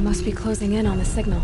Must be closing in on the signal.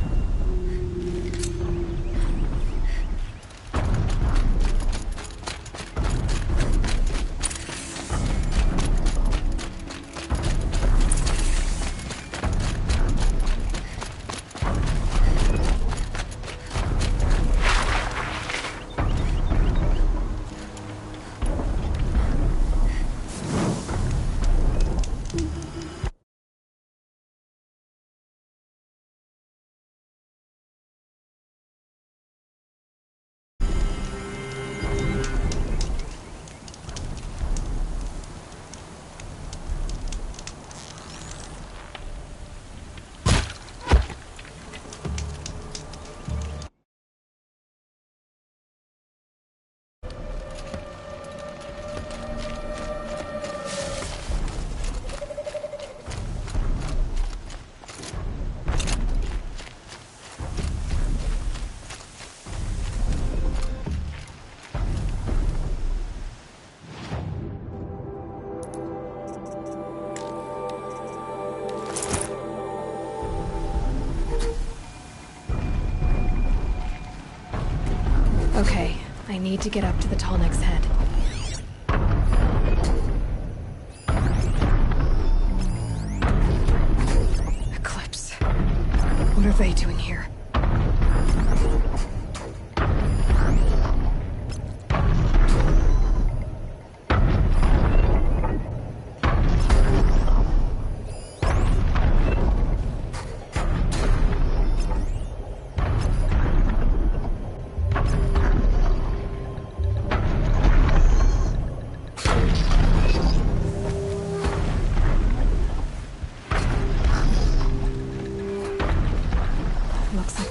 Okay, I need to get up to the Tallneck's head. Eclipse. What are they doing here? Looks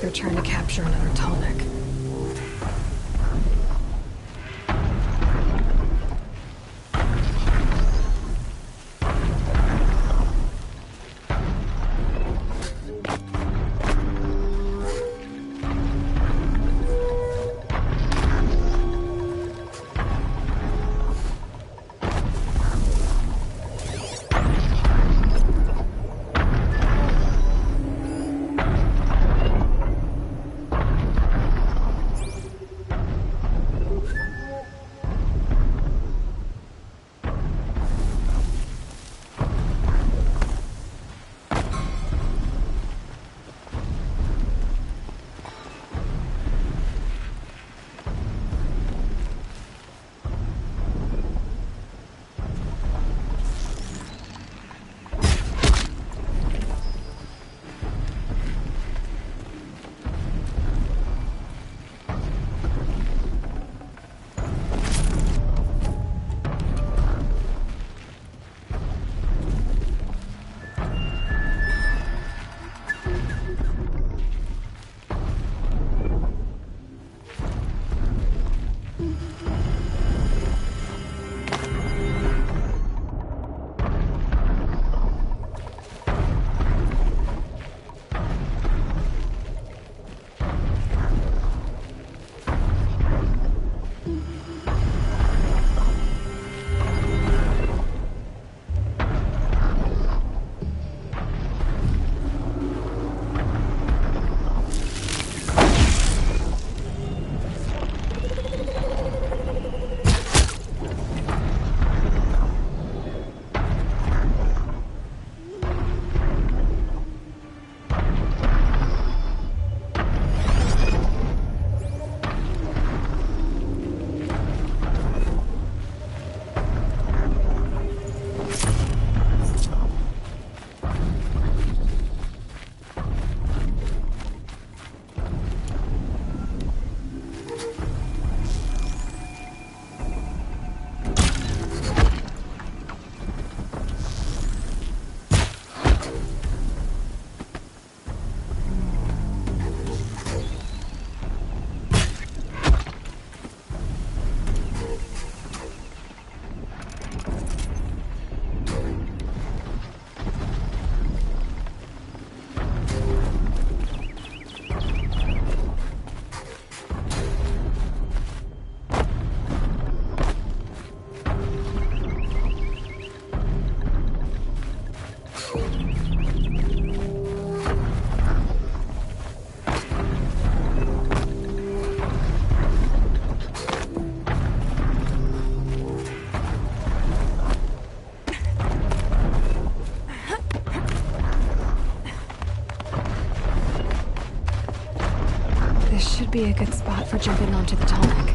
be a good spot for jumping onto the tonic.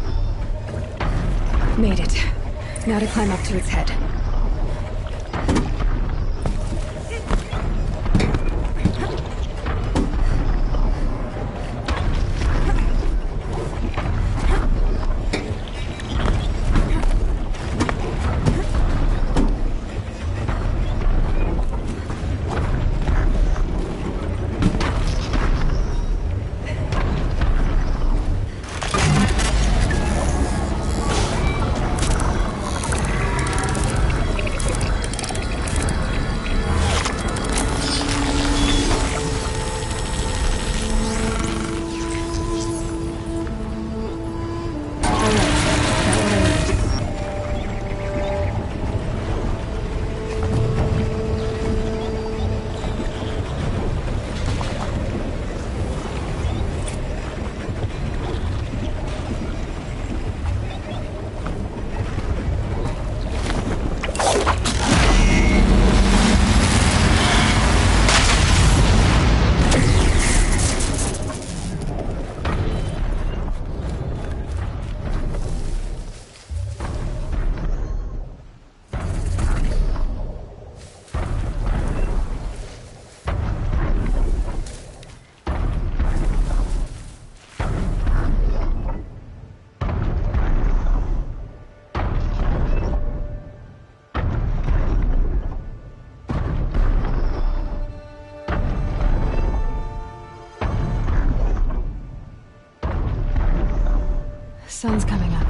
Made it. Now to climb up to its head. Sun's coming up.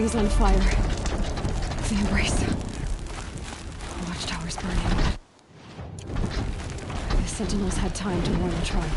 is on fire. The Embrace. The watchtower's burning. The Sentinels had time to warn the tribe.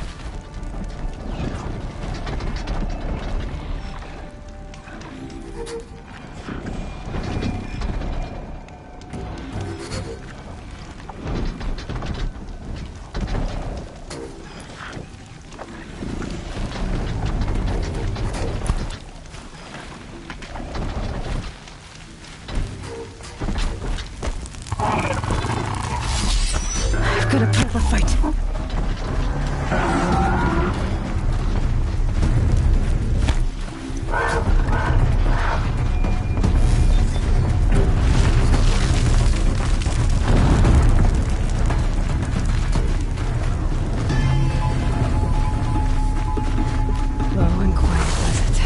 Gotta put up a fight. Low and quiet was it?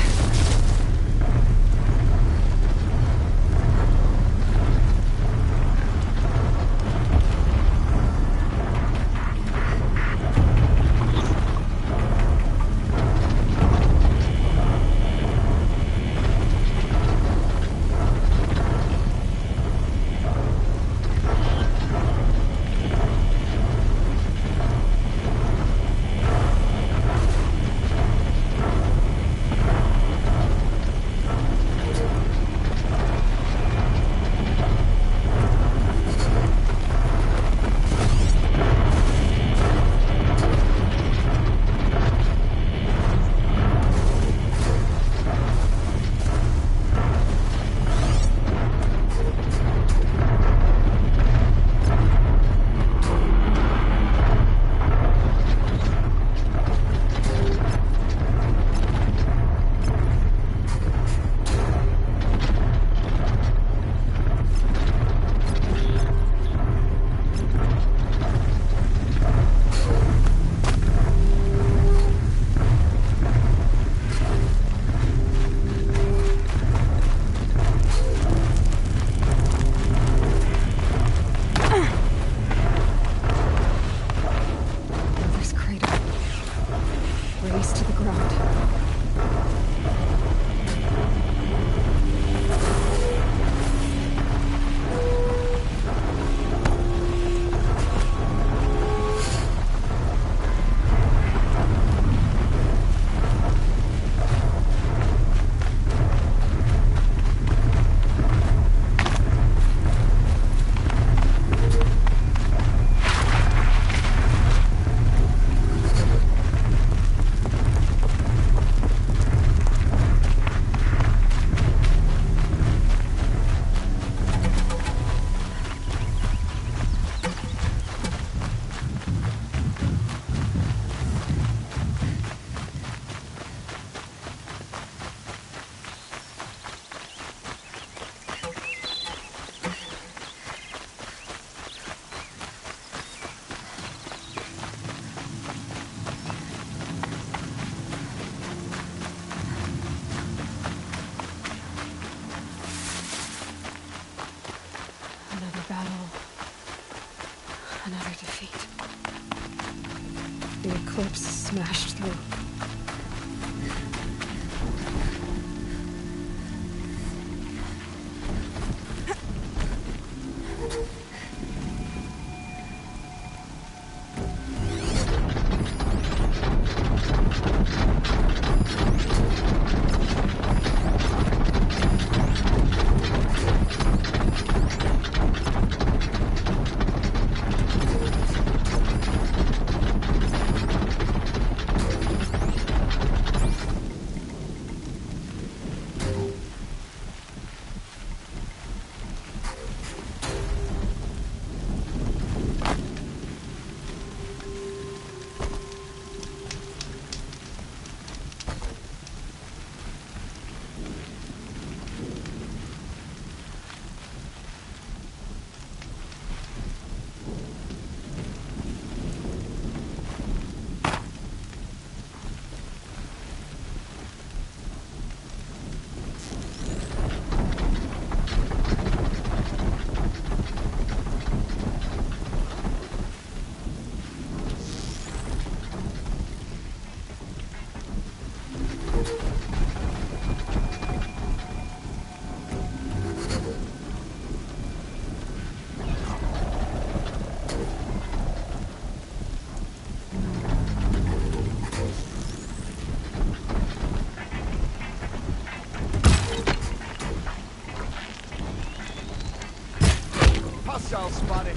To the ground. Another defeat. The Eclipse smashed through. Hostile spotted.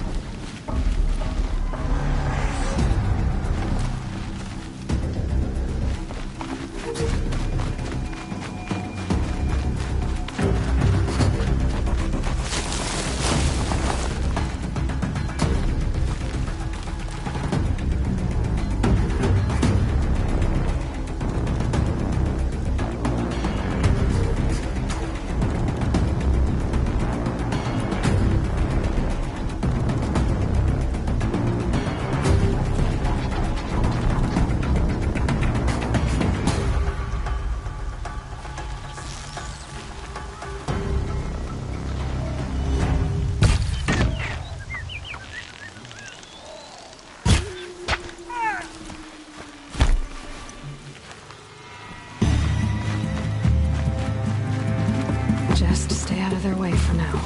Just stay out of their way for now.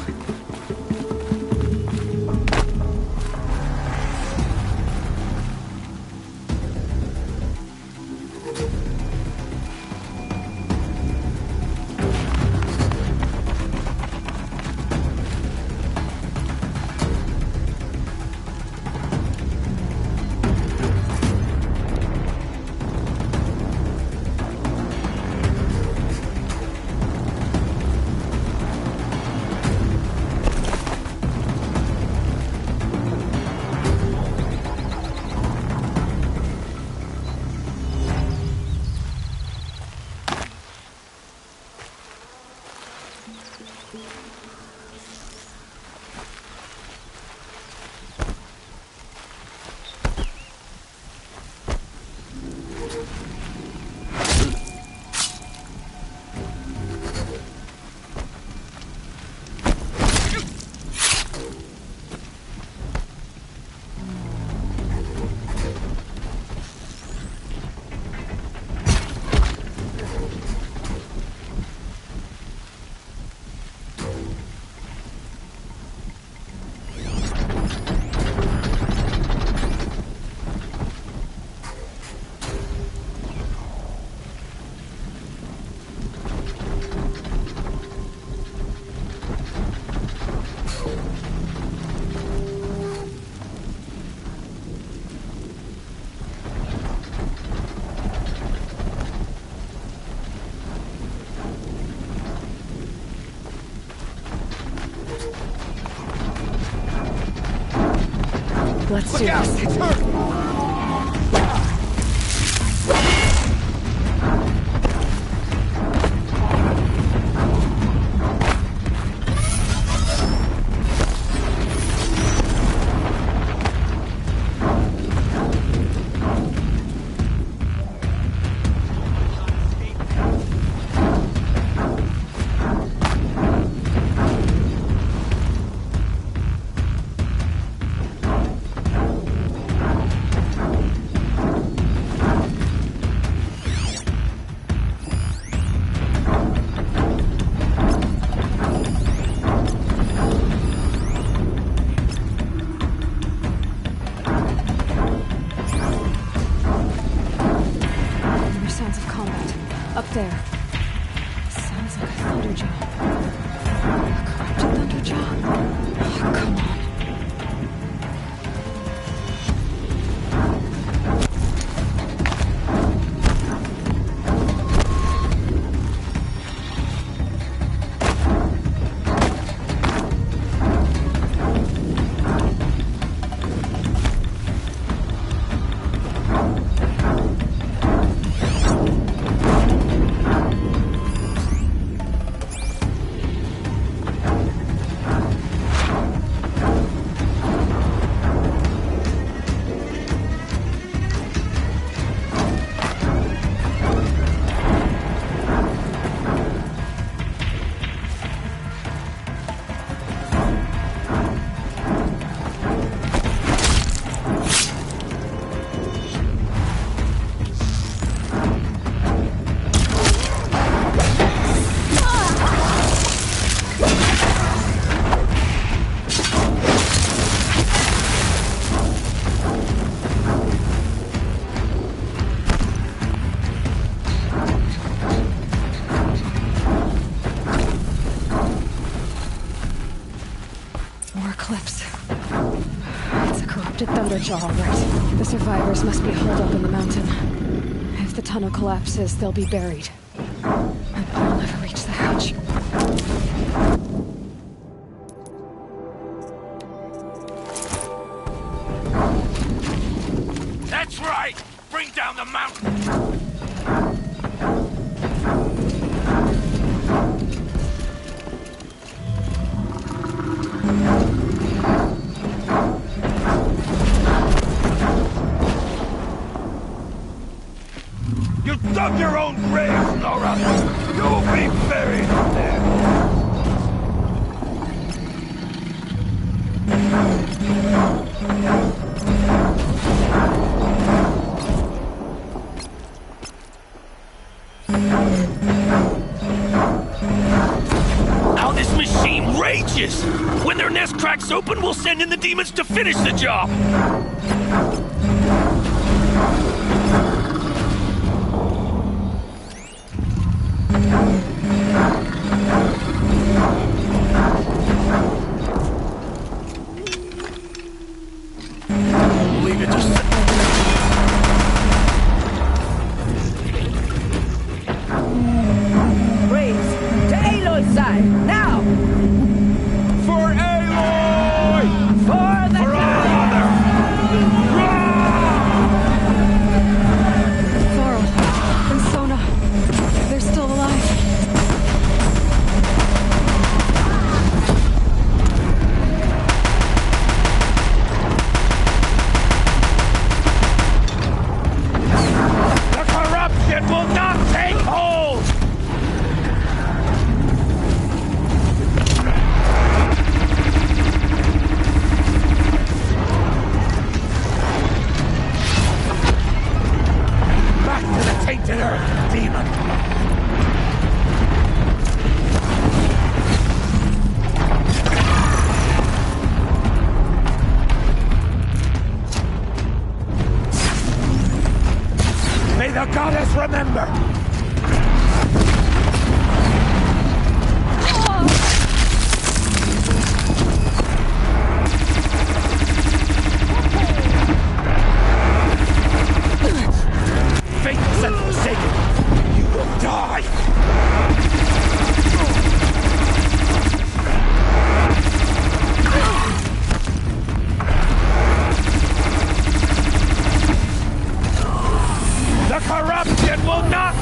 Let's do this. It's hurt! Up there. Sounds like a Thunderjaw. A corrupted Thunderjaw? Oh, come on. More clips. It's a corrupted Thunderjaw, all right. The survivors must be holed up in the mountain. If the tunnel collapses, they'll be buried. And I'll never reach the hatch. That's right! Bring down the mountain! You dug your own grave, Nora! You'll be buried there! How this machine rages! When their nest cracks open, we'll send in the demons to finish the job! Leave it to... Praise to Aloy's side, now! For Aloy! For the For our mother! Varl and Sona, they're still alive. The corruption will not take hold! Back to the tainted earth, demon! May the goddess remember! Faithless and forsaken, you will die! The corruption will not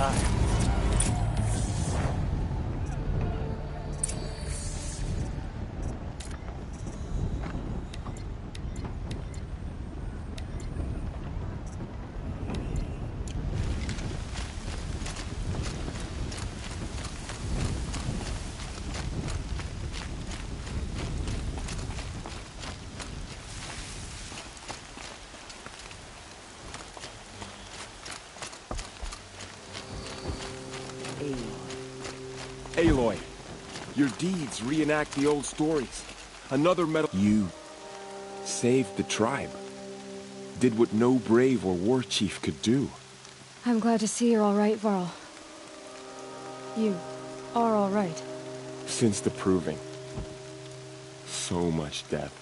time. Aloy, your deeds reenact the old stories. Another medal. You saved the tribe. Did what no brave or war chief could do. I'm glad to see you're all right, Varl. You are all right. Since the Proving. So much death.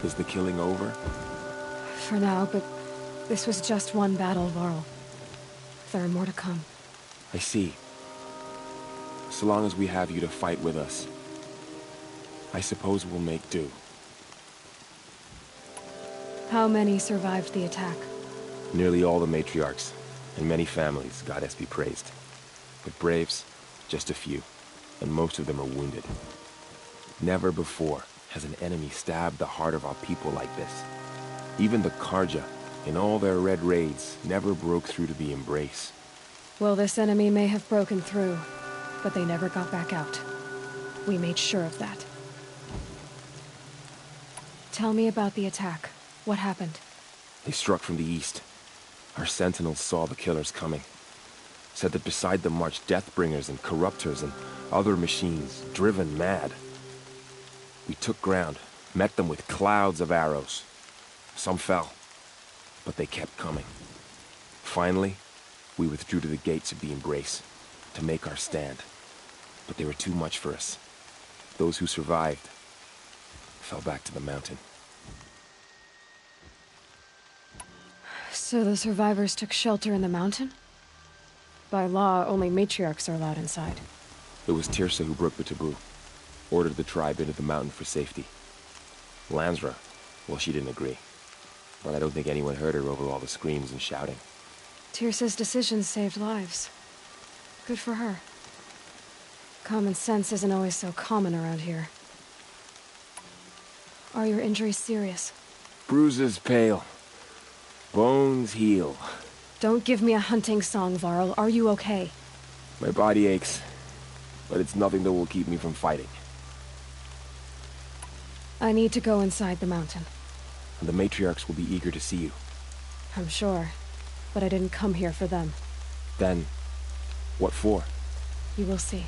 Is the killing over? For now, but this was just one battle, Varl. There are more to come. I see. So long as we have you to fight with us, I suppose we'll make do. How many survived the attack? Nearly all the matriarchs, and many families, goddess be praised. But braves, just a few, and most of them are wounded. Never before has an enemy stabbed the heart of our people like this. Even the Karja, in all their red raids, never broke through to the Embrace. Well, this enemy may have broken through, but they never got back out. We made sure of that. Tell me about the attack. What happened? They struck from the east. Our sentinels saw the killers coming. Said that beside them marched Deathbringers and Corruptors and other machines, driven mad. We took ground, met them with clouds of arrows. Some fell, but they kept coming. Finally, we withdrew to the gates of the Embrace to make our stand. But they were too much for us. Those who survived fell back to the mountain. So the survivors took shelter in the mountain? By law, only matriarchs are allowed inside. It was Teersa who broke the taboo. Ordered the tribe into the mountain for safety. Lansra, well, she didn't agree. But I don't think anyone heard her over all the screams and shouting. Teersa's decisions saved lives. Good for her. Common sense isn't always so common around here. Are your injuries serious? Bruises pale. Bones heal. Don't give me a hunting song, Varl. Are you okay? My body aches, but it's nothing that will keep me from fighting. I need to go inside the mountain. And the matriarchs will be eager to see you. I'm sure, but I didn't come here for them. Then, what for? You will see.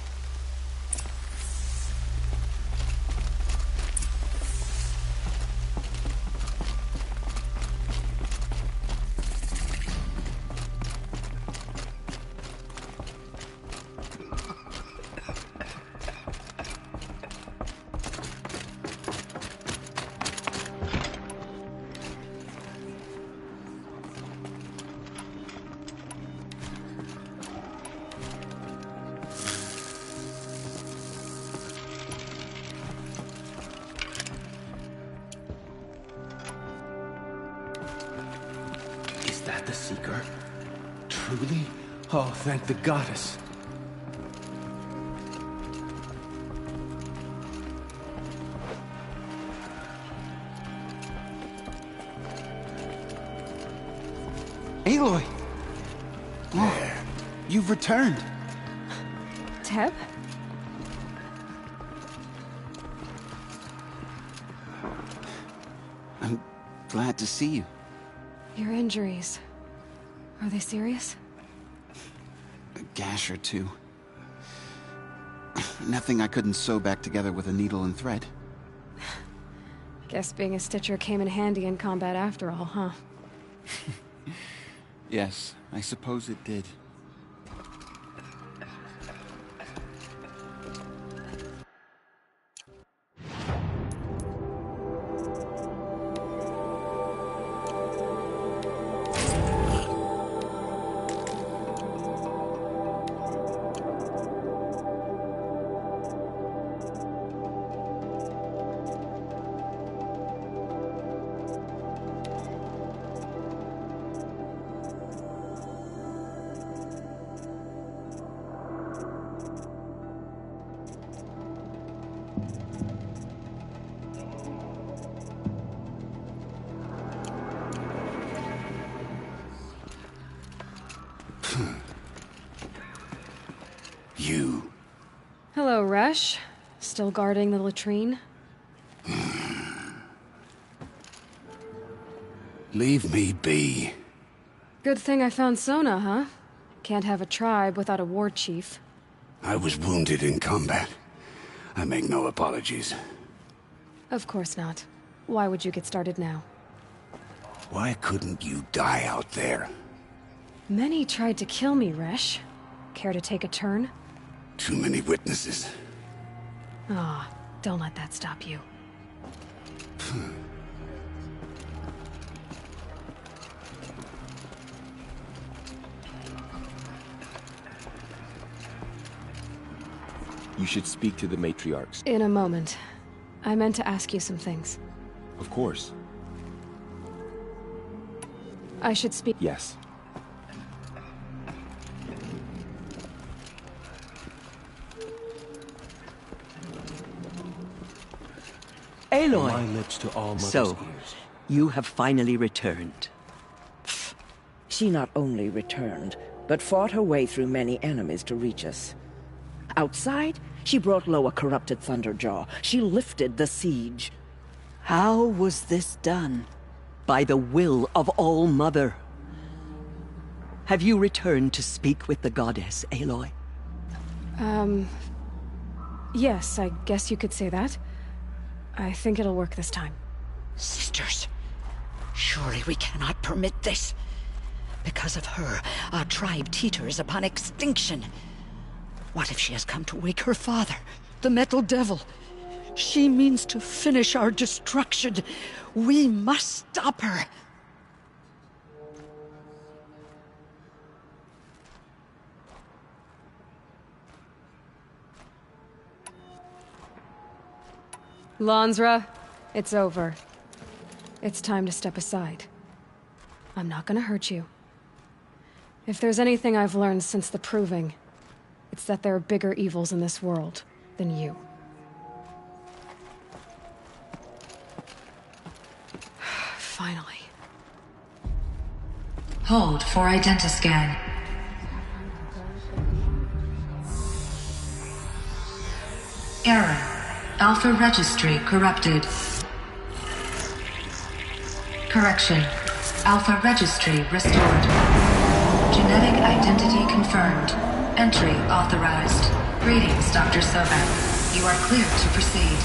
Is that the Seeker? Truly? Oh, thank the goddess. Aloy! Oh, you've returned. Teb? I'm glad to see you. Your injuries. Are they serious? A gash or two. Nothing I couldn't sew back together with a needle and thread. Guess being a stitcher came in handy in combat after all, huh? Yes, I suppose it did. You. Hello, Resh. Still guarding the latrine? Leave me be. Good thing I found Sona, huh? Can't have a tribe without a war chief. I was wounded in combat. I make no apologies. Of course not. Why would you get started now? Why couldn't you die out there? Many tried to kill me, Resh. Care to take a turn? Too many witnesses. Ah, don't let that stop you. You should speak to the matriarchs. In a moment. I meant to ask you some things. Of course. I should speak. Yes. Aloy! My lips to all mother's So, ears. you have finally returned. She not only returned, but fought her way through many enemies to reach us. Outside, she brought low a corrupted Thunderjaw. She lifted the siege. How was this done? By the will of All-Mother. Have you returned to speak with the goddess, Aloy? Yes, I guess you could say that. I think it'll work this time. Sisters, surely we cannot permit this. Because of her, our tribe teeters upon extinction. What if she has come to wake her father, the Metal Devil? She means to finish our destruction. We must stop her. Lansra, it's over. It's time to step aside. I'm not gonna hurt you. If there's anything I've learned since the Proving, it's that there are bigger evils in this world than you. Finally. Hold for identiscan. Error. Alpha registry corrupted. Correction. Alpha registry restored. Genetic identity confirmed. Entry authorized. Greetings, Dr. Sobek. You are clear to proceed.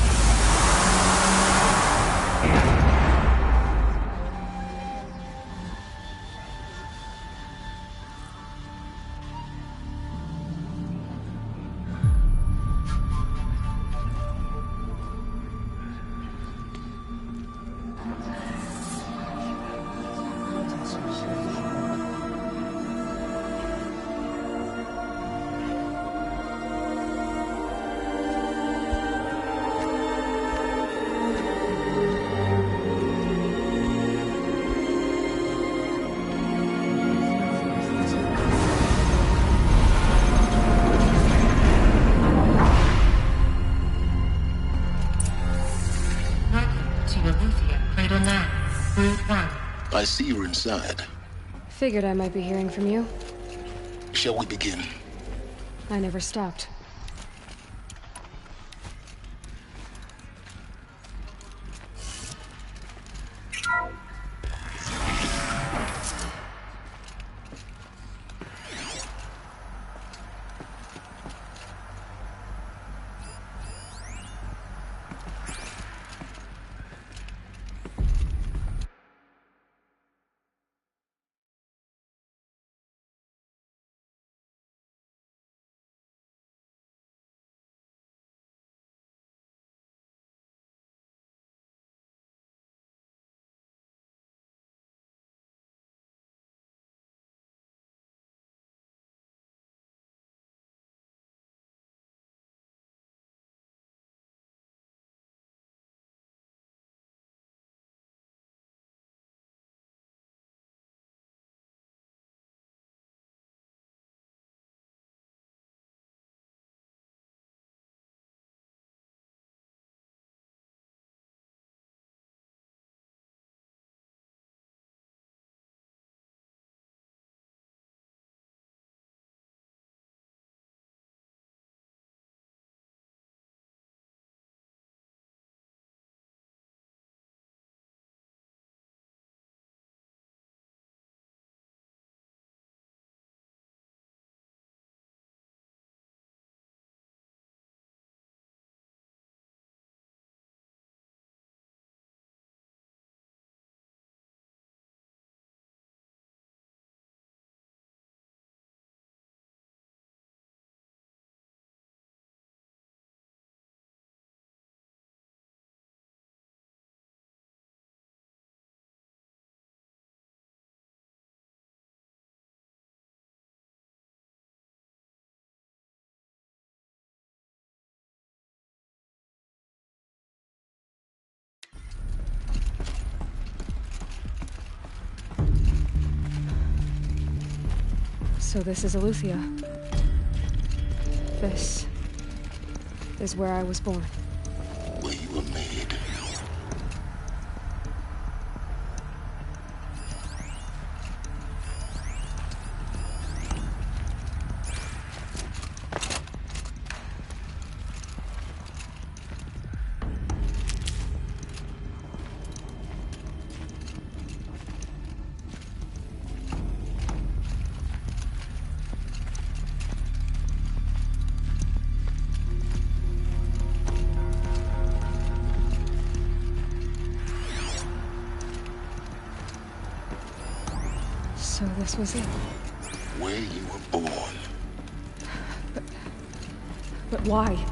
I see you're inside. Figured I might be hearing from you. Shall we begin? I never stopped. So this is Eleuthia. This is where I was born. Where you were made. So this was it. Where you were born. But why?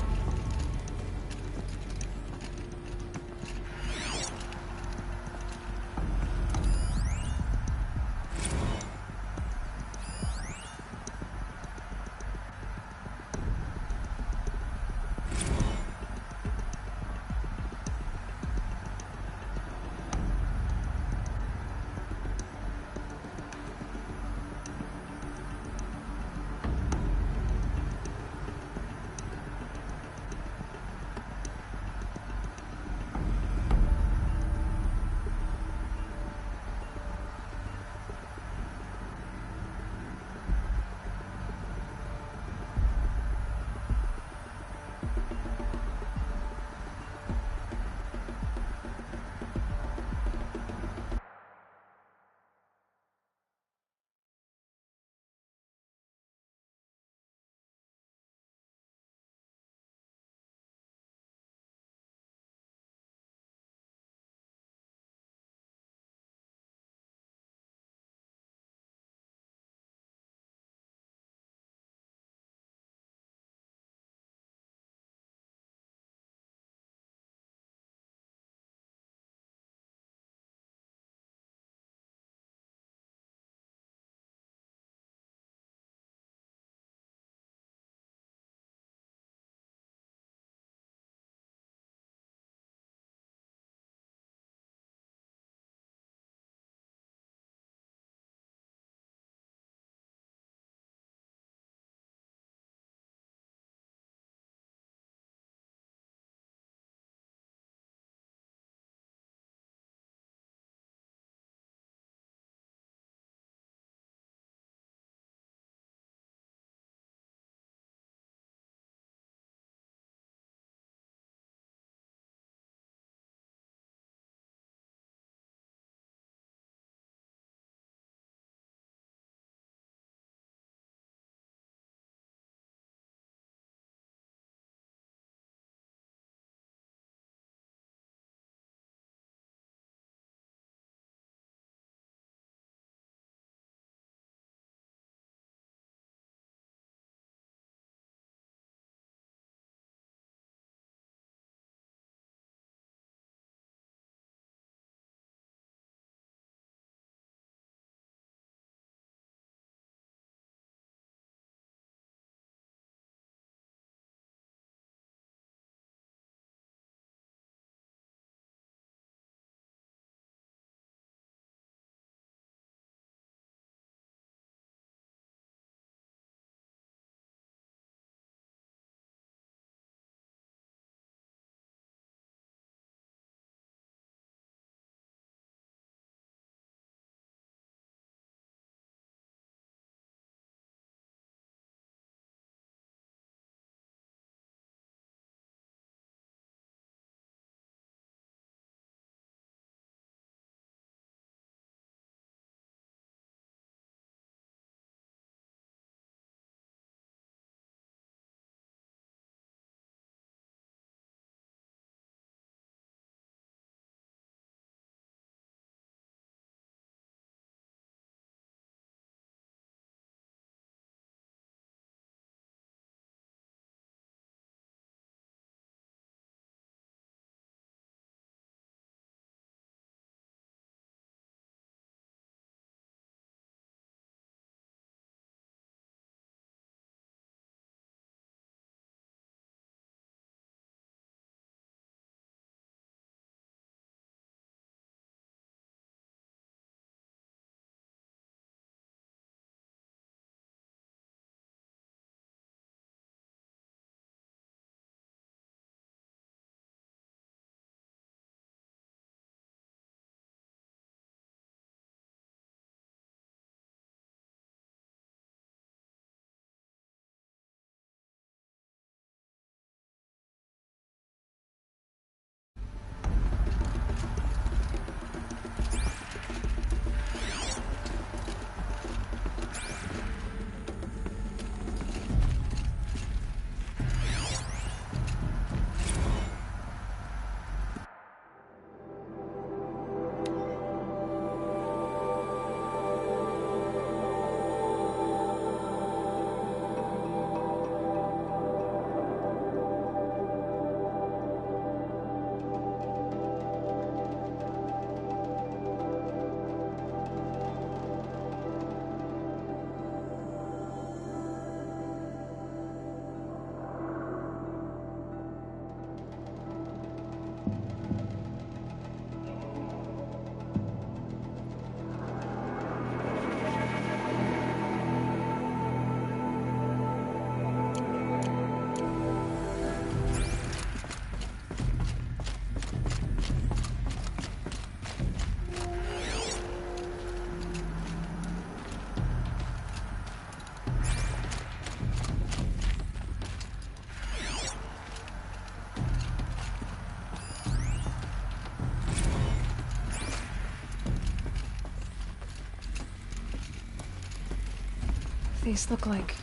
These look like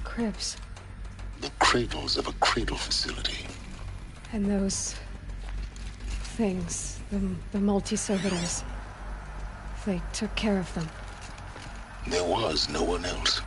cribs. The cradles of a cradle facility. And those things, the multi-servitors, they took care of them. There was no one else.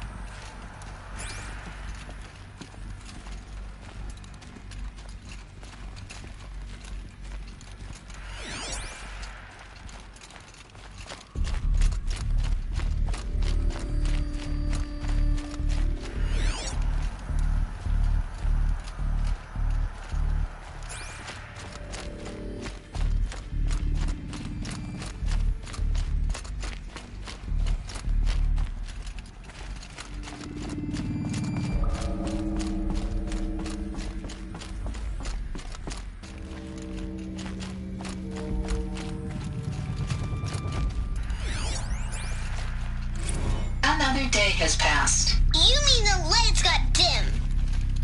Another day has passed. You mean the lights got dim?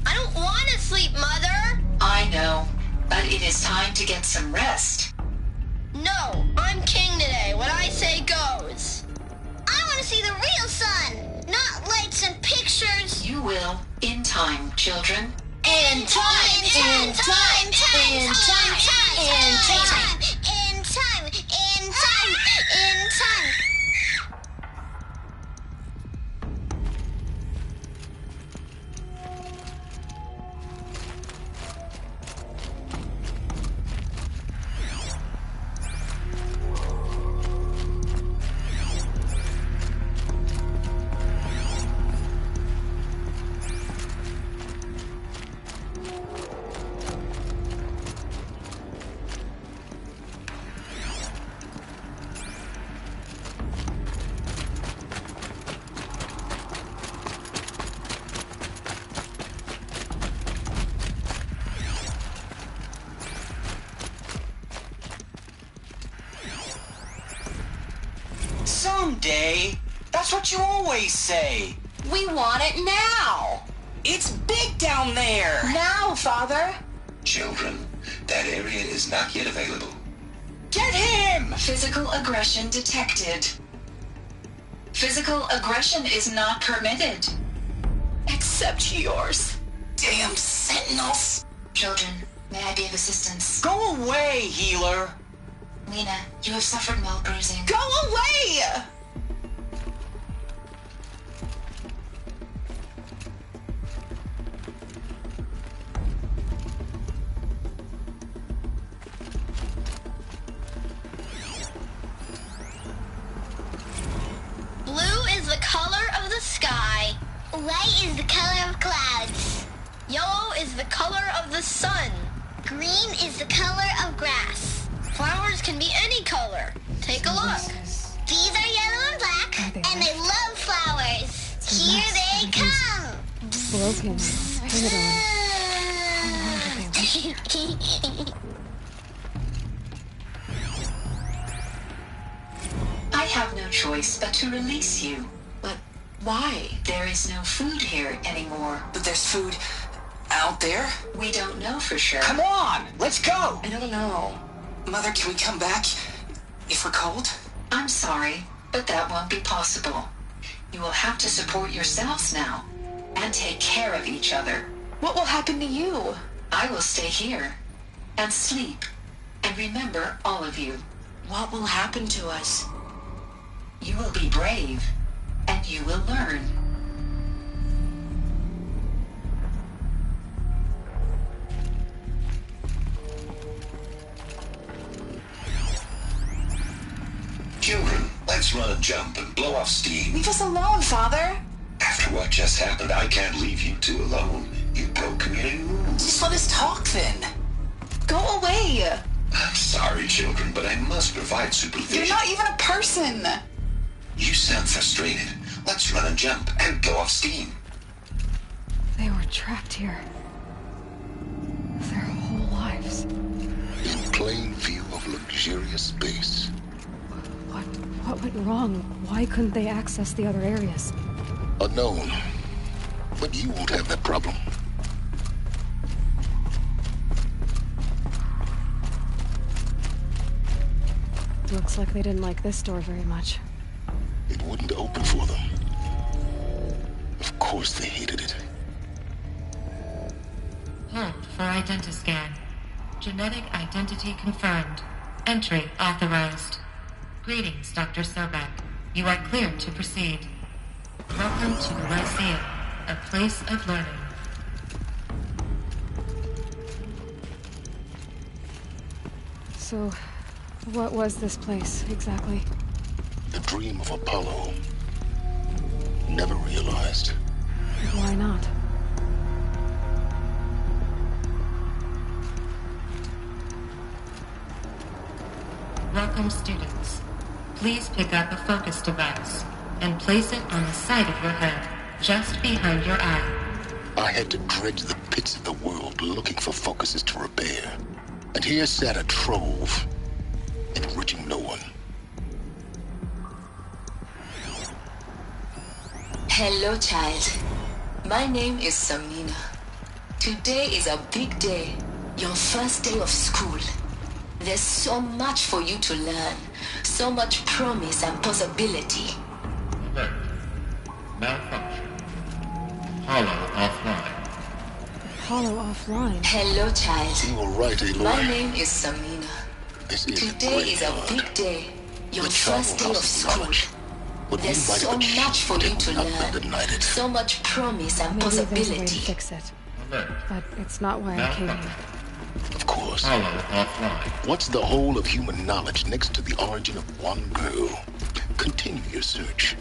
I don't want to sleep, Mother! I know, but it is time to get some rest. No, I'm king today. What I say goes. I want to see the real sun, not lights and pictures. You will, in time, children. In time, in time, in time, in time, in time, in time, in time. Someday. That's what you always say. We want it now. It's big down there. Now, Father. Children, that area is not yet available. Get him! Physical aggression detected. Physical aggression is not permitted. Except yours. Damn sentinels. Children, may I be of assistance? Go away, healer. Lena, you have suffered mild bruising. Go away! Blue is the color of the sky. White is the color of clouds. Yellow is the color of the sun. Green is the color of grass. Flowers can be any color. Take a look. These are yellow and black, and they love flowers. Here they come. Broken. Painted on. I have no choice but to release you. But why? There is no food here anymore. But there's food out there? We don't know for sure. Come on, let's go! I don't know. Mother, can we come back if we're cold? I'm sorry, but that won't be possible. You will have to support yourselves now and take care of each other. What will happen to you? I will stay here and sleep and remember all of you. What will happen to us? You will be brave and you will learn. Children, let's run a jump and blow off steam. Leave us alone, Father. After what just happened, I can't leave you two alone. You broke community rules. Just let us talk then. Go away. I'm sorry, children, but I must provide supervision. You're not even a person. You sound frustrated. Let's run a jump and blow off steam. They were trapped here. Their whole lives. In plain view of luxurious space. What went wrong? Why couldn't they access the other areas? Unknown. But you won't have that problem. Looks like they didn't like this door very much. It wouldn't open for them. course they hated it. Hold for identiscan. Genetic identity confirmed. Entry authorized. Greetings, Dr. Sobek. You are clear to proceed. Welcome to the Lyceum, a place of learning. So, what was this place, exactly? The dream of Apollo. Never realized. Why not? Welcome, students. Please pick up a focus device and place it on the side of your head, just behind your eye. I had to dredge the pits of the world looking for focuses to repair. And here sat a trove, enriching no one. Hello, child. My name is Samina. Today is a big day. Your first day of school. There's so much for you to learn. So much promise and possibility. Alert. Malfunction. Hollow offline. Hollow offline? Hello, child. You were right, Aloy. My name is Samina. This is Today is a big day. Your first day of school. There's so much for you to learn. So much promise and Maybe possibility. there's a way to fix it. Alert. But it's not why I came here. Of course. Hollow offline. What's the whole of human knowledge next to the origin of one girl? Continue your search.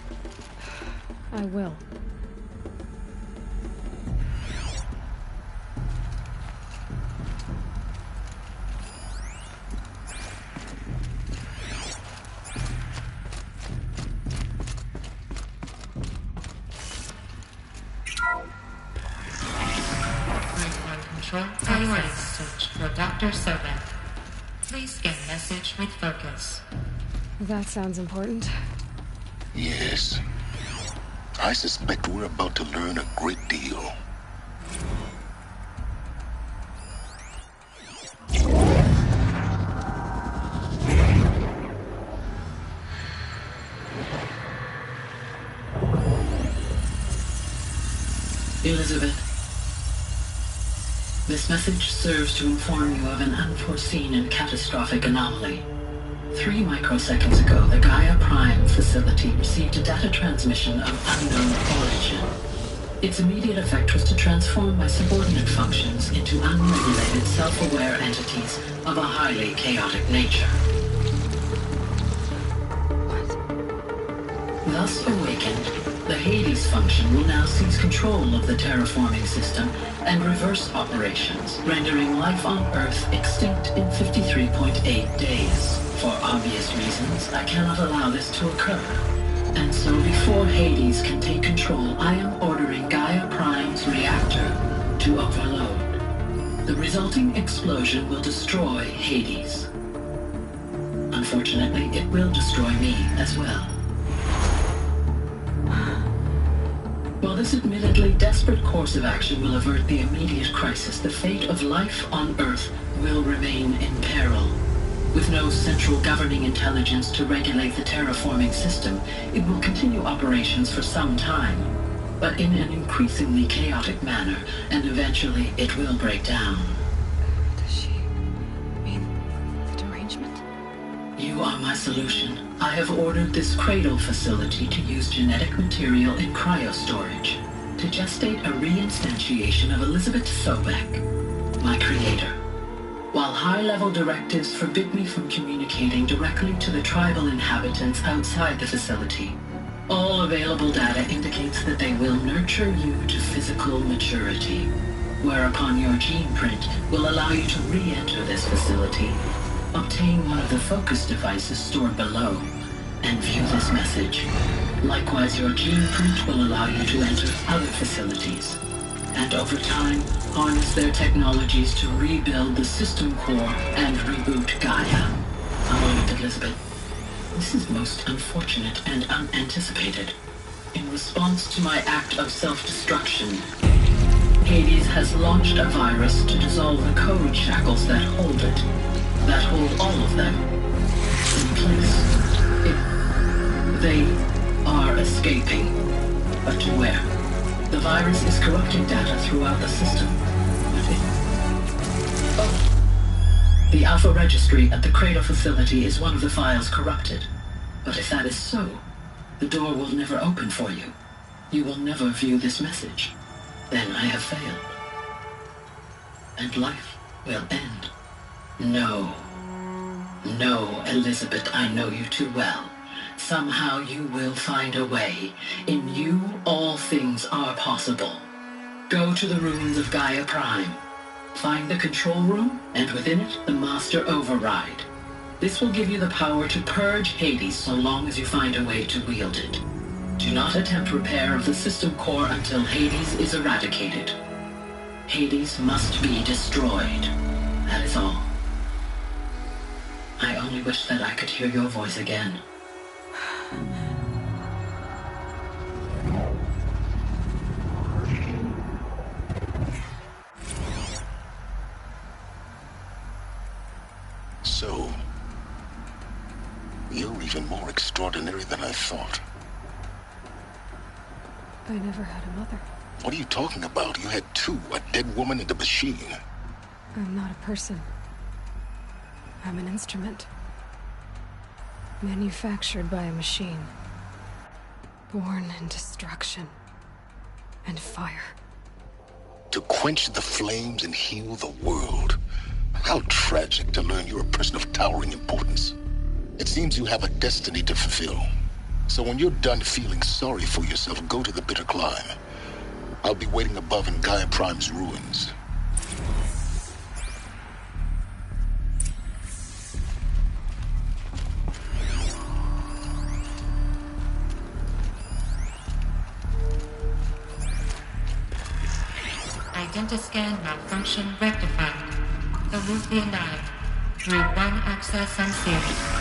I will. Control priority search for Dr. Sobek. Please scan message with focus. That sounds important. Yes. I suspect we're about to learn a great deal. Elizabeth, this message serves to inform you of an unforeseen and catastrophic anomaly. 3 microseconds ago, the Gaia Prime facility received a data transmission of unknown origin. Its immediate effect was to transform my subordinate functions into unregulated, self-aware entities of a highly chaotic nature. Thus awakened, the Hades function will now seize control of the terraforming system and reverse operations, rendering life on Earth extinct in 53.8 days. For obvious reasons, I cannot allow this to occur. And so before Hades can take control, I am ordering Gaia Prime's reactor to overload. The resulting explosion will destroy Hades. Unfortunately, it will destroy me as well. While this admittedly desperate course of action will avert the immediate crisis, the fate of life on Earth will remain in peril. With no central governing intelligence to regulate the terraforming system, it will continue operations for some time, but in an increasingly chaotic manner, and eventually it will break down. Does she mean the derangement? You are my solution. I have ordered this cradle facility to use genetic material in cryostorage to gestate a reinstantiation of Elizabeth Sobek, my creator. While high-level directives forbid me from communicating directly to the tribal inhabitants outside the facility, all available data indicates that they will nurture you to physical maturity, whereupon your gene print will allow you to re-enter this facility, obtain one of the focus devices stored below, and view this message. Likewise, your gene print will allow you to enter other facilities, and over time, harness their technologies to rebuild the system core and reboot Gaia. A moment, Elizabeth. This is most unfortunate and unanticipated. In response to my act of self-destruction, Hades has launched a virus to dissolve the code shackles that hold it, that hold all of them in place. They are escaping, but to where? The virus is corrupting data throughout the system. The Alpha Registry at the Cradle facility is one of the files corrupted. But if that is so, the door will never open for you. You will never view this message. Then I have failed. And life will end. No. No, Elizabeth, I know you too well. Somehow you will find a way. In you, all things are possible. Go to the ruins of Gaia Prime. Find the control room, and within it, the Master Override. This will give you the power to purge Hades so long as you find a way to wield it. Do not attempt repair of the system core until Hades is eradicated. Hades must be destroyed. That is all. I only wish that I could hear your voice again. So, you're even more extraordinary than I thought. I never had a mother. What are you talking about? You had two, a dead woman and a machine. I'm not a person. I'm an instrument. Manufactured by a machine. Born in destruction and fire. To quench the flames and heal the world. How tragic to learn you're a person of towering importance. It seems you have a destiny to fulfill. So when you're done feeling sorry for yourself, go to the Bitter Climb. I'll be waiting above in Gaia Prime's ruins. Identiscan malfunction rectified. Elizabeth 9 through 1 access unsealed.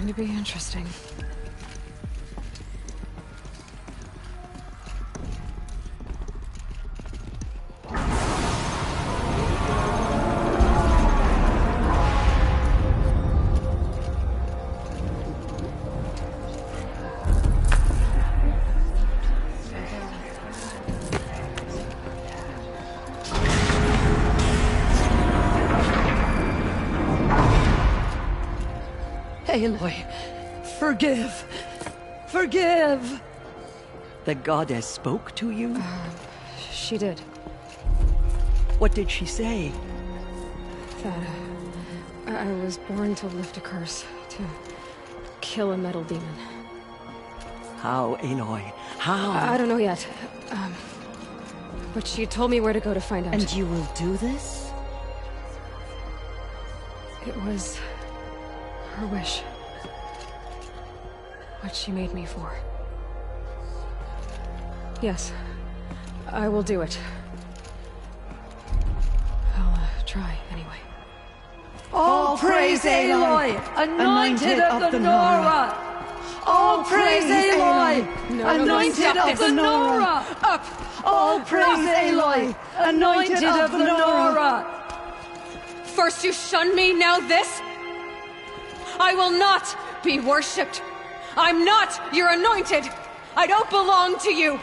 To be interesting. Aloy, forgive! Forgive! The goddess spoke to you? She did. What did she say? That I was born to lift a curse, to kill a metal demon. How, Aloy? How? I don't know yet. But she told me where to go to find out. And you will do this? It was her wish. What she made me for. Yes, I will do it. I'll try, anyway. All praise Aloy, anointed of the Nora! All praise Aloy, anointed of the Nora! Up! All praise Aloy, anointed of the Nora! First you shun me, now this? I will not be worshipped. I'm not your anointed. I don't belong to you.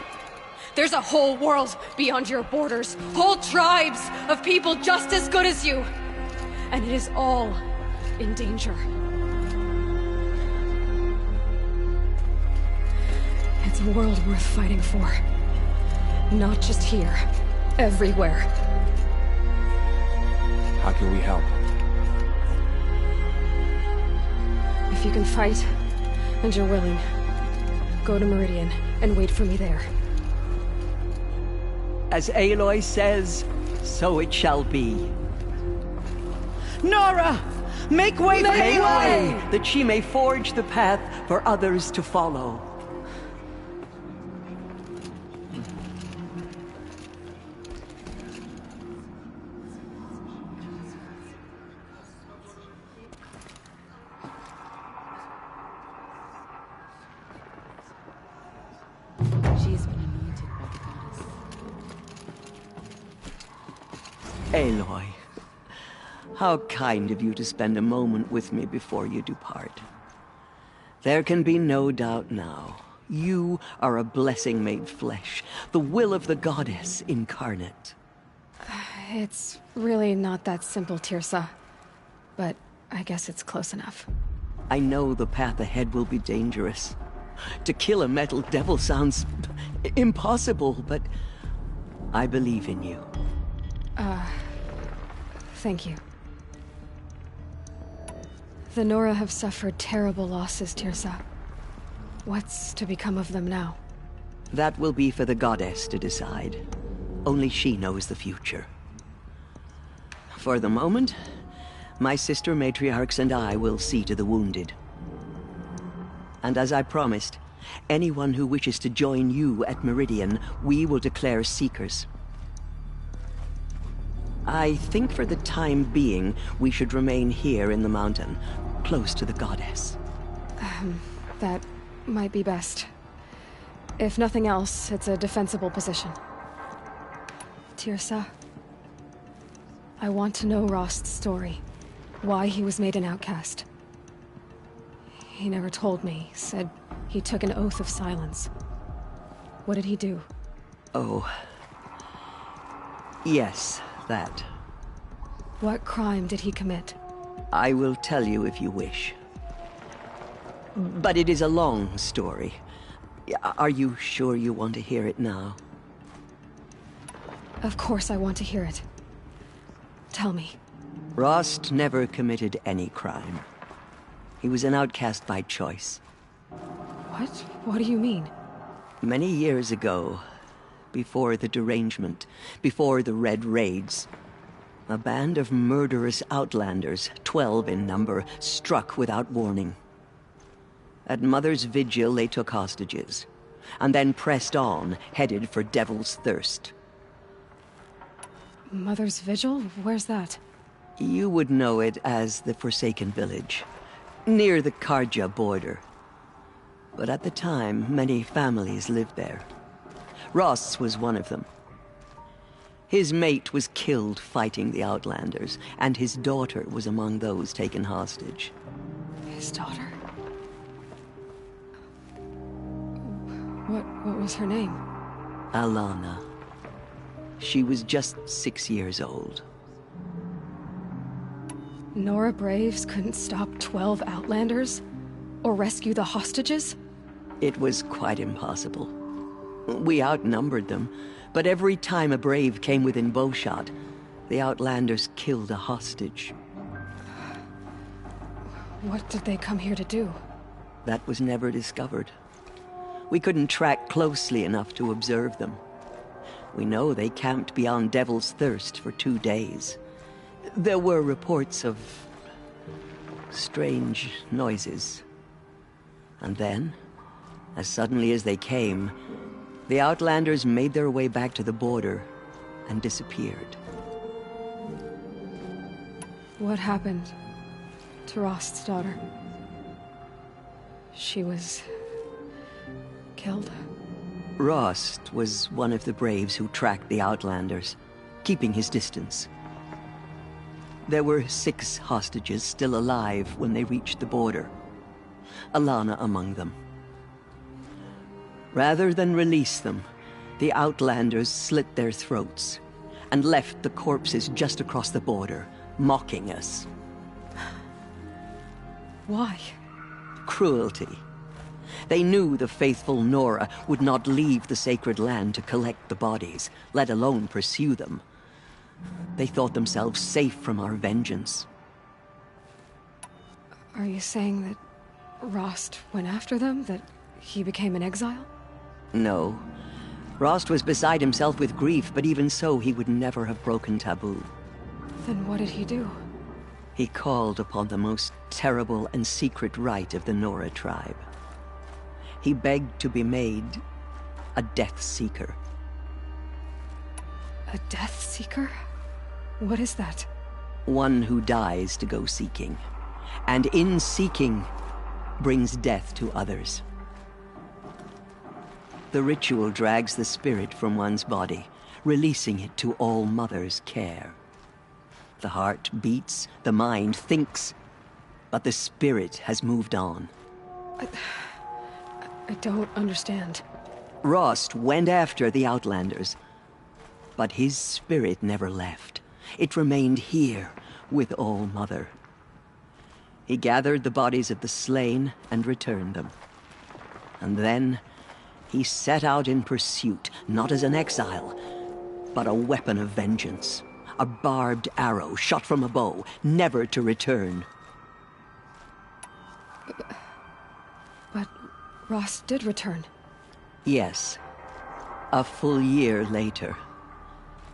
There's a whole world beyond your borders, whole tribes of people just as good as you. And it is all in danger. It's a world worth fighting for. Not just here, everywhere. How can we help? If you can fight, and you're willing, go to Meridian and wait for me there. As Aloy says, so it shall be. Nora! Make way for Make Aloy! way, that she may forge the path for others to follow. Aloy, how kind of you to spend a moment with me before you depart. There can be no doubt now. You are a blessing made flesh, the will of the goddess incarnate. It's really not that simple, Tirsa. But I guess it's close enough. I know the path ahead will be dangerous. To kill a metal devil sounds impossible, but I believe in you. Thank you. The Nora have suffered terrible losses, Tirsa. What's to become of them now? That will be for the goddess to decide. Only she knows the future. For the moment, my sister matriarchs and I will see to the wounded. And as I promised, anyone who wishes to join you at Meridian, we will declare seekers. I think for the time being, we should remain here in the mountain, close to the goddess. That might be best. If nothing else, it's a defensible position. Tirsa, I want to know Rost's story. Why he was made an outcast. He never told me. Said he took an oath of silence. What did he do? Oh. Yes, that. What crime did he commit? I will tell you if you wish. But it is a long story. Are you sure you want to hear it now? Of course I want to hear it. Tell me. Rost never committed any crime. He was an outcast by choice. What? What do you mean? Many years ago, before the derangement, before the Red Raids, a band of murderous outlanders, 12 in number, struck without warning. At Mother's Vigil, they took hostages, and then pressed on, headed for Devil's Thirst. Mother's Vigil? Where's that? You would know it as the Forsaken Village, near the Karja border. But at the time, many families lived there. Ross was one of them. His mate was killed fighting the Outlanders, and his daughter was among those taken hostage. His daughter? What was her name? Alana. She was just 6 years old. Nora Braves couldn't stop 12 Outlanders? Or rescue the hostages? It was quite impossible. We outnumbered them, but every time a Brave came within bowshot, the Outlanders killed a hostage. What did they come here to do? That was never discovered. We couldn't track closely enough to observe them. We know they camped beyond Devil's Thirst for 2 days. There were reports of strange noises. And then, as suddenly as they came, the Outlanders made their way back to the border and disappeared. What happened to Rost's daughter? She was killed? Rost was one of the Braves who tracked the Outlanders, keeping his distance. There were 6 hostages still alive when they reached the border. Alana among them. Rather than release them, the Outlanders slit their throats and left the corpses just across the border, mocking us. Why? Cruelty. They knew the faithful Nora would not leave the sacred land to collect the bodies, let alone pursue them. They thought themselves safe from our vengeance. Are you saying that Rost went after them? That he became an exile? No. Rost was beside himself with grief, but even so, he would never have broken taboo. Then what did he do? He called upon the most terrible and secret rite of the Nora tribe. He begged to be made a Death Seeker. A Death Seeker? What is that? One who dies to go seeking, and in seeking, brings death to others. The ritual drags the spirit from one's body, releasing it to All Mother's care. The heart beats, the mind thinks, but the spirit has moved on. I don't understand. Rost went after the Outlanders, but his spirit never left. It remained here with All Mother. He gathered the bodies of the slain and returned them. And then he set out in pursuit, not as an exile, but a weapon of vengeance. A barbed arrow shot from a bow, never to return. But Rost did return. Yes. A full year later.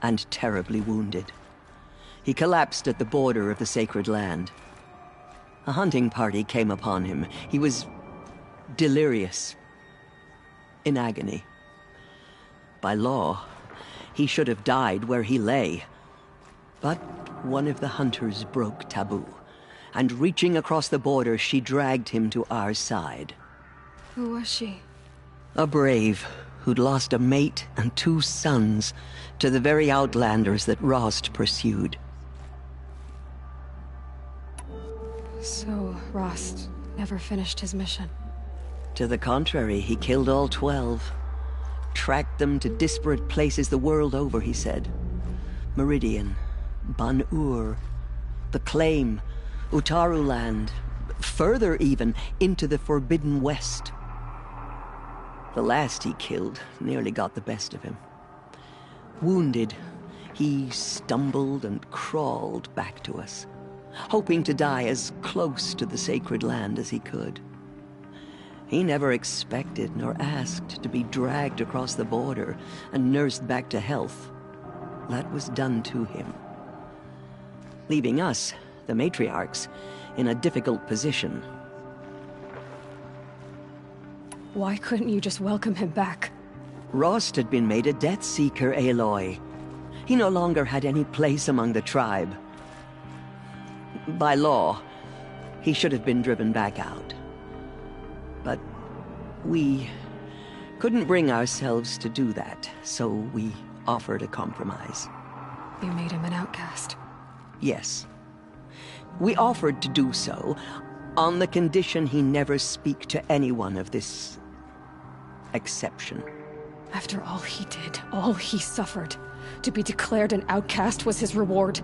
And terribly wounded. He collapsed at the border of the sacred land. A hunting party came upon him. He was delirious. In agony. By law, he should have died where he lay. But one of the hunters broke taboo, and reaching across the border, she dragged him to our side. Who was she? A brave who'd lost a mate and 2 sons to the very Outlanders that Rost pursued. So, Rost never finished his mission? To the contrary, he killed all 12. Tracked them to disparate places the world over, he said. Meridian, Ban-Ur, the Claim, Utaru Land, further even, into the Forbidden West. The last he killed nearly got the best of him. Wounded, he stumbled and crawled back to us, hoping to die as close to the sacred land as he could. He never expected nor asked to be dragged across the border and nursed back to health. That was done to him. Leaving us, the matriarchs, in a difficult position. Why couldn't you just welcome him back? Rost had been made a Death Seeker, Aloy. He no longer had any place among the tribe. By law, he should have been driven back out. But we couldn't bring ourselves to do that, so we offered a compromise. You made him an outcast. Yes. We offered to do so on the condition he never speak to anyone of this exception. After all he did, all he suffered, to be declared an outcast was his reward.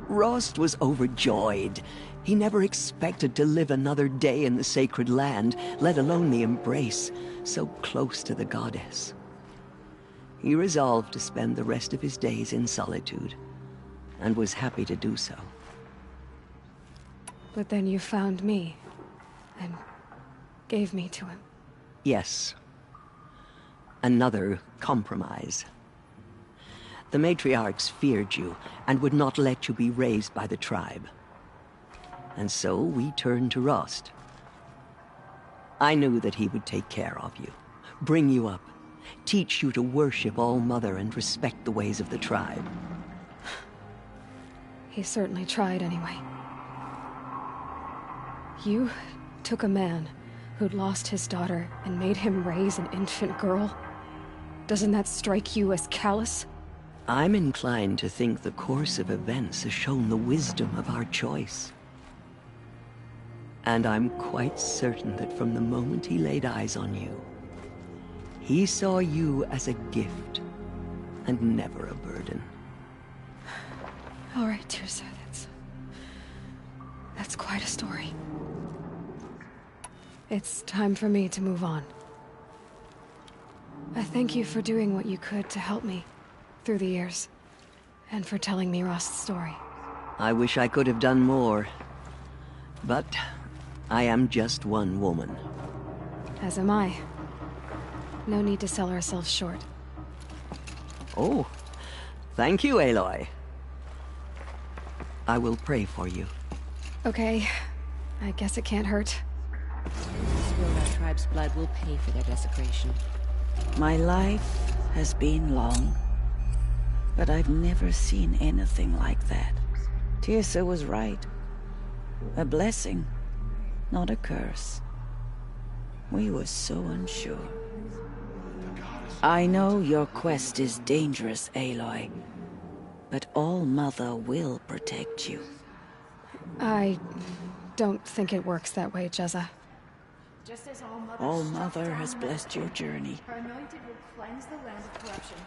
Rost was overjoyed. He never expected to live another day in the sacred land, let alone the embrace, so close to the goddess. He resolved to spend the rest of his days in solitude, and was happy to do so. But then you found me, and gave me to him. Yes. Another compromise. The matriarchs feared you, and would not let you be raised by the tribe. And so we turned to Rost. I knew that he would take care of you, bring you up, teach you to worship All Mother and respect the ways of the tribe. He certainly tried anyway. You took a man who'd lost his daughter and made him raise an infant girl? Doesn't that strike you as callous? I'm inclined to think the course of events has shown the wisdom of our choice. And I'm quite certain that from the moment he laid eyes on you, he saw you as a gift and never a burden. All right, Teersa, that's quite a story. It's time for me to move on. I thank you for doing what you could to help me through the years, and for telling me Rost's story. I wish I could have done more, but I am just one woman. As am I. No need to sell ourselves short. Oh, thank you, Aloy. I will pray for you. Okay, I guess it can't hurt. Our tribe's blood will pay for their desecration. My life has been long, but I've never seen anything like that. Teersa was right. A blessing, not a curse. We were so unsure. I know your quest is dangerous, Aloy, but All-Mother will protect you. I don't think it works that way, Jezza. Just as All-Mother has blessed your journey. Her anointed will cleanse the land of corruption.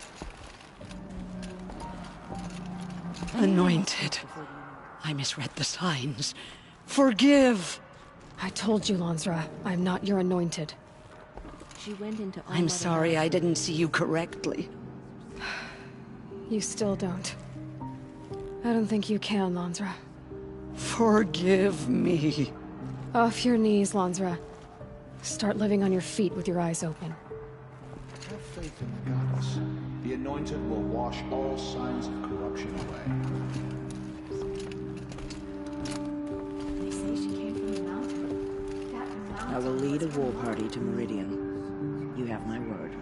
Anointed. I misread the signs. Forgive! I told you, Lansra, I'm not your anointed. She went into I'm sorry I didn't see you correctly. You still don't. I don't think you can, Lansra. Forgive me. Off your knees, Lansra. Start living on your feet with your eyes open. Have faith in the goddess. The anointed will wash all signs of corruption away. They say she came from the mountain. That mountain I will lead a war party to Meridian. You have my word.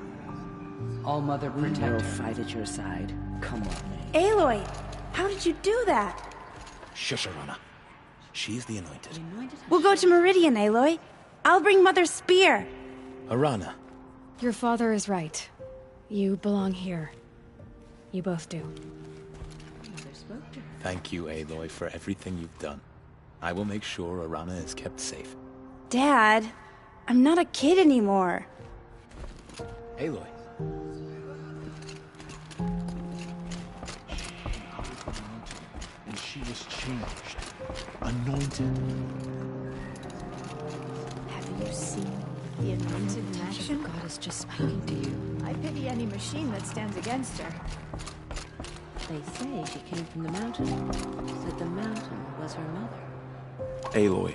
All-Mother protect her. I will fight at your side. Come on. Aloy, how did you do that? Shush, Arana. She's the anointed. We'll go to Meridian, Aloy. I'll bring Mother's spear. Arana. Your father is right. You belong here. You both do. Thank you, Aloy, for everything you've done. I will make sure Arana is kept safe. Dad, I'm not a kid anymore. Aloy. And she was changed. Anointed. Have you seen the anointed in action? God is just speaking to you. I pity any machine that stands against her. They say she came from the mountain. Said the mountain was her mother. Aloy.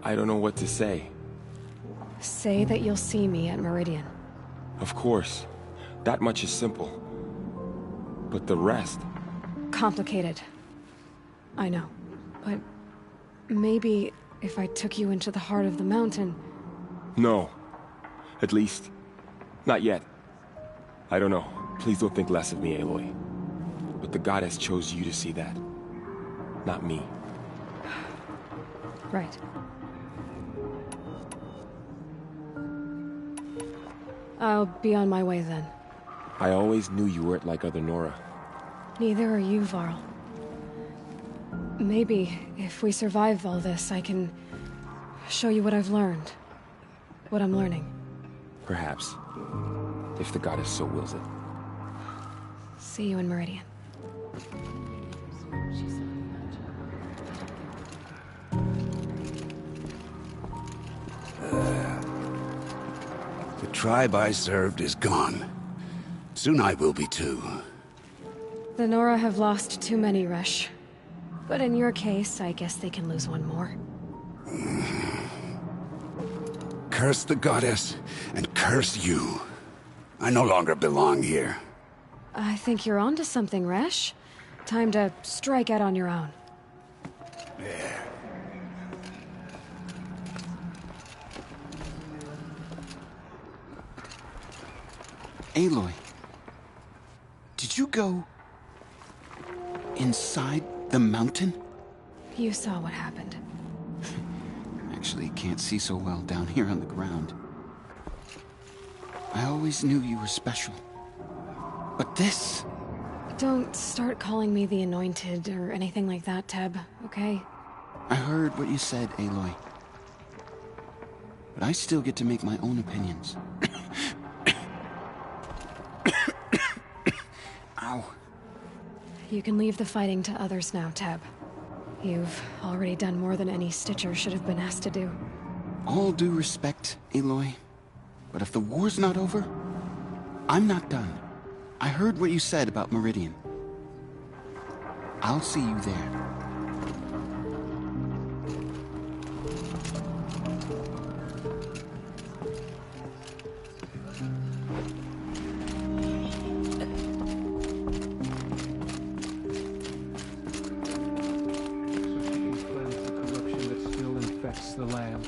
I don't know what to say. Say that you'll see me at Meridian. Of course. That much is simple. But the rest... Complicated. I know. But maybe if I took you into the heart of the mountain... No. At least, not yet. I don't know. Please don't think less of me, Aloy. But the goddess chose you to see that. Not me. Right. I'll be on my way then. I always knew you weren't like other Nora. Neither are you, Varl. Maybe, if we survive all this, I can show you what I've learned. What I'm learning. Perhaps. If the goddess so wills it. See you in Meridian. The tribe I served is gone. Soon I will be too. The Nora have lost too many, Resh. But in your case, I guess they can lose one more. Curse the goddess, and curse you. I no longer belong here. I think you're onto something, Resh. Time to strike out on your own. Aloy, did you go inside the mountain? You saw what happened. Actually, can't see so well down here on the ground. I always knew you were special. But this... Don't start calling me the Anointed or anything like that, Teb, okay? I heard what you said, Aloy. But I still get to make my own opinions. Ow. You can leave the fighting to others now, Teb. You've already done more than any Stitcher should have been asked to do. All due respect, Aloy. But if the war's not over, I'm not done. I heard what you said about Meridian. I'll see you there. The lamb.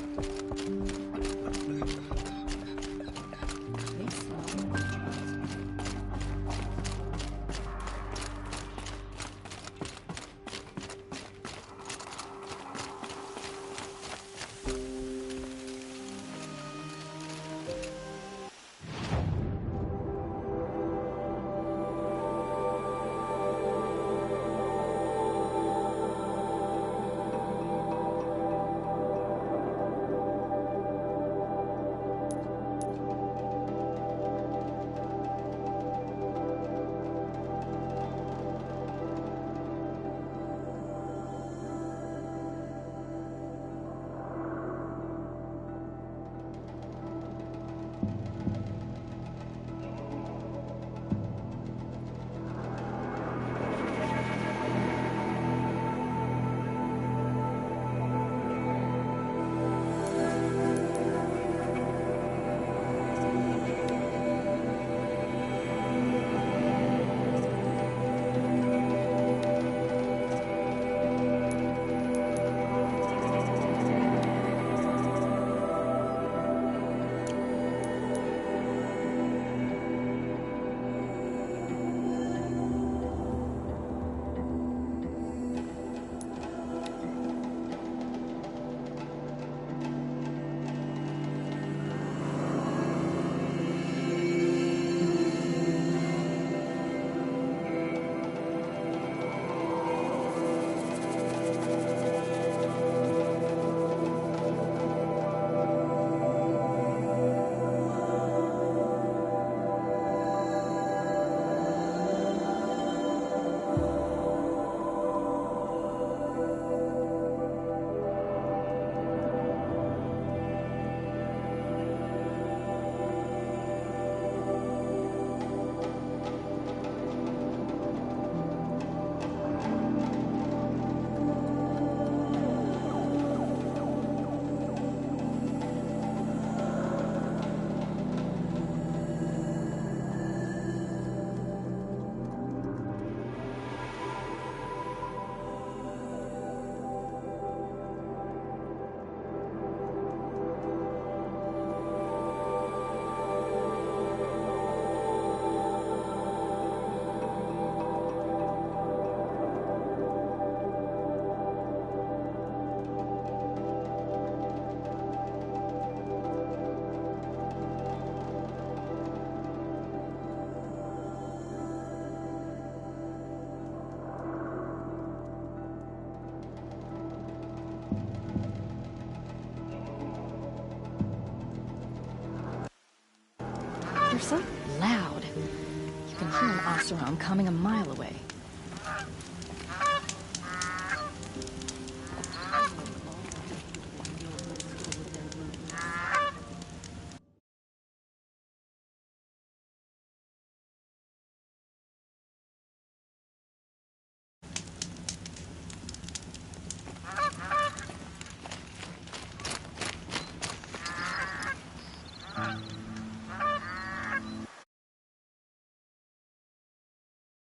They're so loud. You can hear an Oseram coming a mile away.